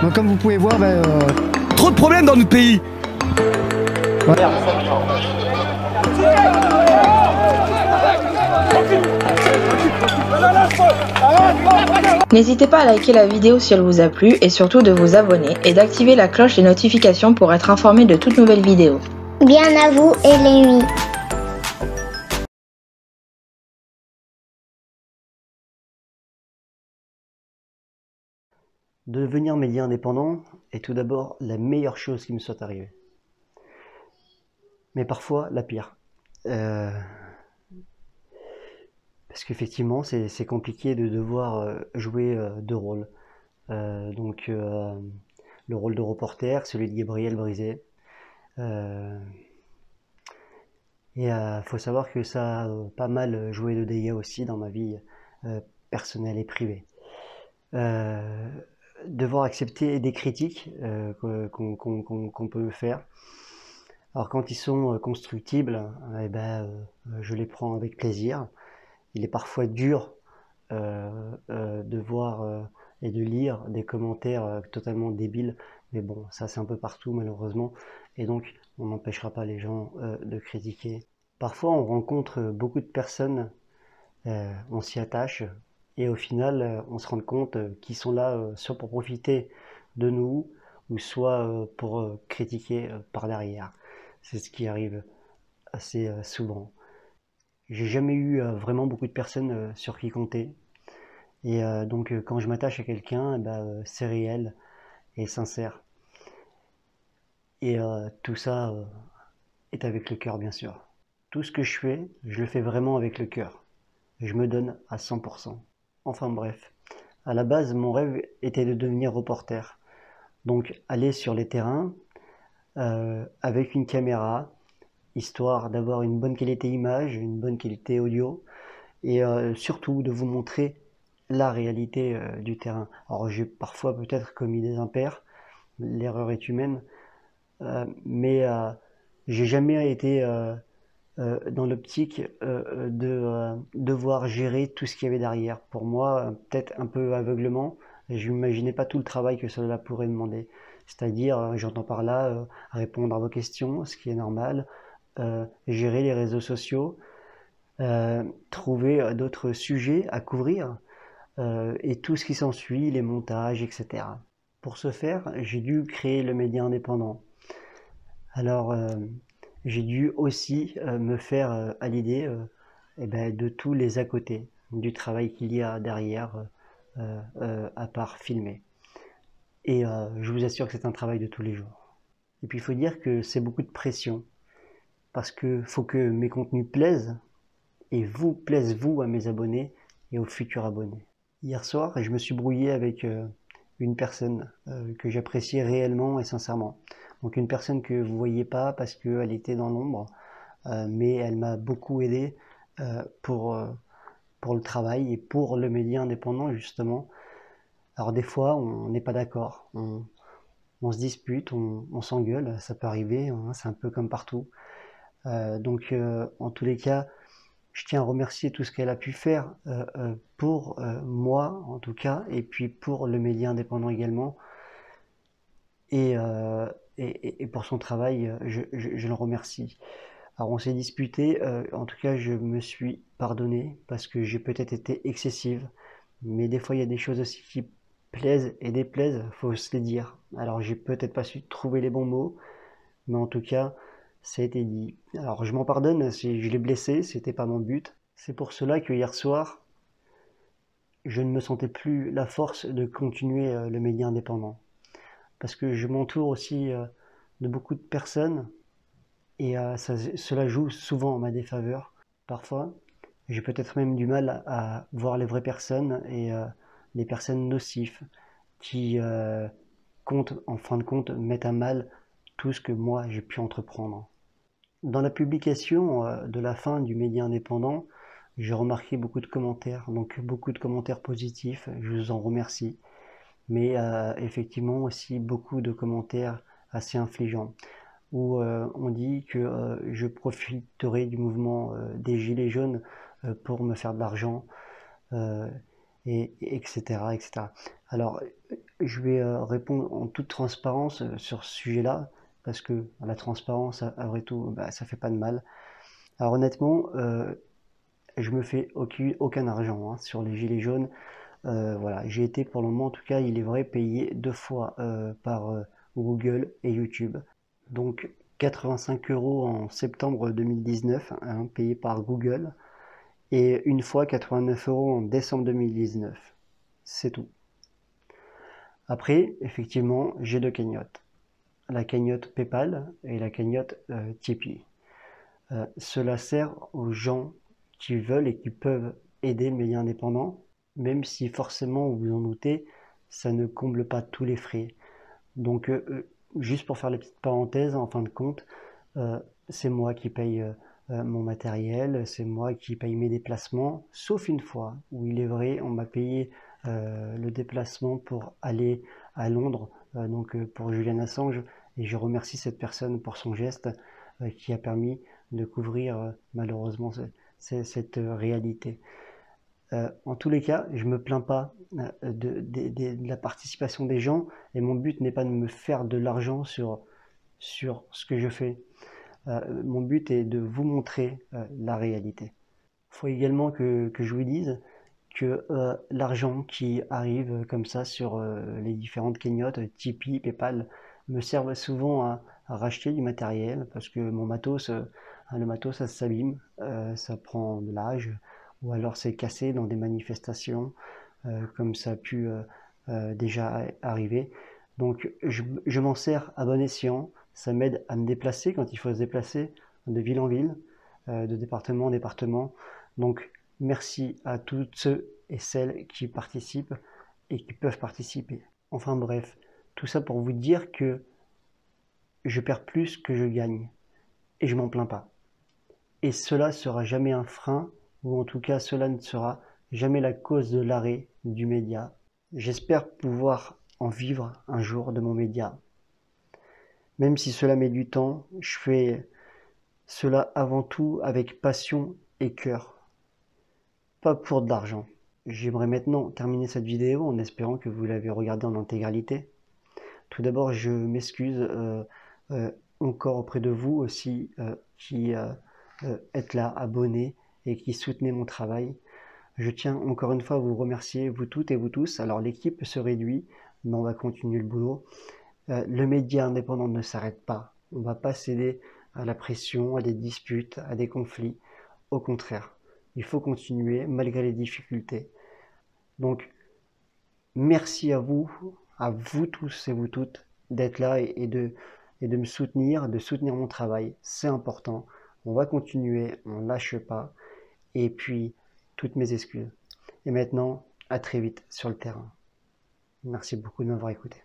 Donc comme vous pouvez voir, trop de problèmes dans notre pays. Voilà. N'hésitez pas à liker la vidéo si elle vous a plu et surtout de vous abonner et d'activer la cloche des notifications pour être informé de toutes nouvelles vidéos. Bien à vous et les nuits. Devenir média indépendant est tout d'abord la meilleure chose qui me soit arrivée. Mais parfois la pire. Parce qu'effectivement, c'est compliqué de devoir jouer deux rôles. Le rôle de reporter, celui de Gabriel Brisé. Faut savoir que ça a pas mal joué de dégâts aussi dans ma vie personnelle et privée. Devoir accepter des critiques qu'on peut me faire. Alors quand ils sont constructibles, je les prends avec plaisir. Il est parfois dur de voir et de lire des commentaires totalement débiles, mais bon, ça c'est un peu partout malheureusement, et donc on n'empêchera pas les gens de critiquer. Parfois on rencontre beaucoup de personnes, on s'y attache, et au final on se rend compte qu'ils sont là soit pour profiter de nous, ou soit pour critiquer par derrière. C'est ce qui arrive assez souvent. J'ai jamais eu vraiment beaucoup de personnes sur qui compter. Et quand je m'attache à quelqu'un, c'est réel et sincère. Et tout ça est avec le cœur, bien sûr. Tout ce que je fais, je le fais vraiment avec le cœur. Je me donne à 100%. Enfin bref, à la base, mon rêve était de devenir reporter. Donc aller sur les terrains avec une caméra, histoire d'avoir une bonne qualité image, une bonne qualité audio, et surtout de vous montrer la réalité du terrain. Alors j'ai parfois peut-être commis des impairs, l'erreur est humaine, mais j'ai jamais été dans l'optique de devoir gérer tout ce qu'il y avait derrière. Pour moi, peut-être un peu aveuglement, et je n'imaginais pas tout le travail que cela pourrait demander. C'est-à-dire, j'entends par là répondre à vos questions, ce qui est normal, gérer les réseaux sociaux, trouver d'autres sujets à couvrir, et tout ce qui s'ensuit, les montages, etc. Pour ce faire, j'ai dû créer le média indépendant. Alors, j'ai dû aussi me faire à l'idée de tous les à côté, du travail qu'il y a derrière, à part filmer. Et je vous assure que c'est un travail de tous les jours. Et puis il faut dire que c'est beaucoup de pression, parce que faut que mes contenus plaisent, et vous plaisent vous à mes abonnés et aux futurs abonnés. Hier soir, je me suis brouillé avec une personne que j'appréciais réellement et sincèrement. Donc une personne que vous voyez pas parce qu'elle était dans l'ombre, mais elle m'a beaucoup aidé pour le travail et pour le média indépendant justement. Alors des fois, on n'est pas d'accord, on se dispute, on s'engueule, ça peut arriver, hein, c'est un peu comme partout. En tous les cas, je tiens à remercier tout ce qu'elle a pu faire pour moi, en tout cas, et puis pour le média indépendant également. Et pour son travail, je le remercie. Alors on s'est disputé, en tout cas je me suis pardonné parce que j'ai peut-être été excessive, mais des fois il y a des choses aussi qui plaisent et déplaisent, faut se les dire. Alors j'ai peut-être pas su trouver les bons mots, mais en tout cas ça a été dit. Alors je m'en pardonne si je l'ai blessé, c'était pas mon but. C'est pour cela que hier soir, je ne me sentais plus la force de continuer le média indépendant. Parce que je m'entoure aussi de beaucoup de personnes et cela joue souvent en ma défaveur. Parfois, j'ai peut-être même du mal à voir les vraies personnes et les personnes nocives qui en fin de compte, mettent à mal tout ce que moi j'ai pu entreprendre. Dans la publication de la fin du média indépendant, j'ai remarqué beaucoup de commentaires, donc beaucoup de commentaires positifs, je vous en remercie, mais effectivement aussi beaucoup de commentaires assez infligeants, où on dit que je profiterai du mouvement des Gilets jaunes pour me faire de l'argent, etc., etc. Alors, Je vais répondre en toute transparence sur ce sujet-là, parce que la transparence, après tout, bah, ça fait pas de mal. Alors honnêtement, je me fais aucun argent hein, sur les gilets jaunes. Voilà, j'ai été pour le moment, en tout cas, il est vrai, payé 2 fois par Google et YouTube. Donc 85 € en septembre 2019, hein, payé par Google, et une fois 89 € en décembre 2019. C'est tout. Après, effectivement, j'ai 2 cagnottes. La cagnotte PayPal et la cagnotte Tipeee. Cela sert aux gens qui veulent et qui peuvent aider le média indépendant, même si forcément, vous vous en doutez, ça ne comble pas tous les frais. Donc, juste pour faire la petite parenthèse, en fin de compte, c'est moi qui paye mon matériel, c'est moi qui paye mes déplacements, sauf une fois où il est vrai, on m'a payé le déplacement pour aller à Londres, donc pour Julian Assange, et je remercie cette personne pour son geste qui a permis de couvrir malheureusement cette réalité. En tous les cas, je me plains pas de la participation des gens, et mon but n'est pas de me faire de l'argent sur ce que je fais. Mon but est de vous montrer la réalité. Il faut également que je vous dise que l'argent qui arrive comme ça sur les différentes cagnottes, Tipeee, PayPal, me servent souvent à racheter du matériel, parce que mon matos, le matos, ça s'abîme, ça prend de l'âge, ou alors c'est cassé dans des manifestations, comme ça a pu déjà arriver. Donc je m'en sers à bon escient, ça m'aide à me déplacer quand il faut se déplacer de ville en ville, de département en département. Donc merci à tous ceux et celles qui participent et qui peuvent participer. Enfin bref, tout ça pour vous dire que je perds plus que je gagne, et je m'en plains pas. Et cela sera jamais un frein, ou en tout cas cela ne sera jamais la cause de l'arrêt du média. J'espère pouvoir en vivre un jour de mon média. Même si cela met du temps, je fais cela avant tout avec passion et cœur, pas pour de l'argent. J'aimerais maintenant terminer cette vidéo en espérant que vous l'avez regardée en intégralité. Tout d'abord, je m'excuse encore auprès de vous aussi qui êtes là, abonnés et qui soutenez mon travail. Je tiens encore une fois à vous remercier, vous toutes et vous tous. Alors l'équipe se réduit, mais on va continuer le boulot. Le média indépendant ne s'arrête pas. On ne va pas céder à la pression, à des disputes, à des conflits. Au contraire, il faut continuer malgré les difficultés. Donc, merci à vous tous et vous toutes, d'être là et de me soutenir, de soutenir mon travail. C'est important. On va continuer, on ne lâche pas. Et puis, toutes mes excuses. Et maintenant, à très vite sur le terrain. Merci beaucoup de m'avoir écouté.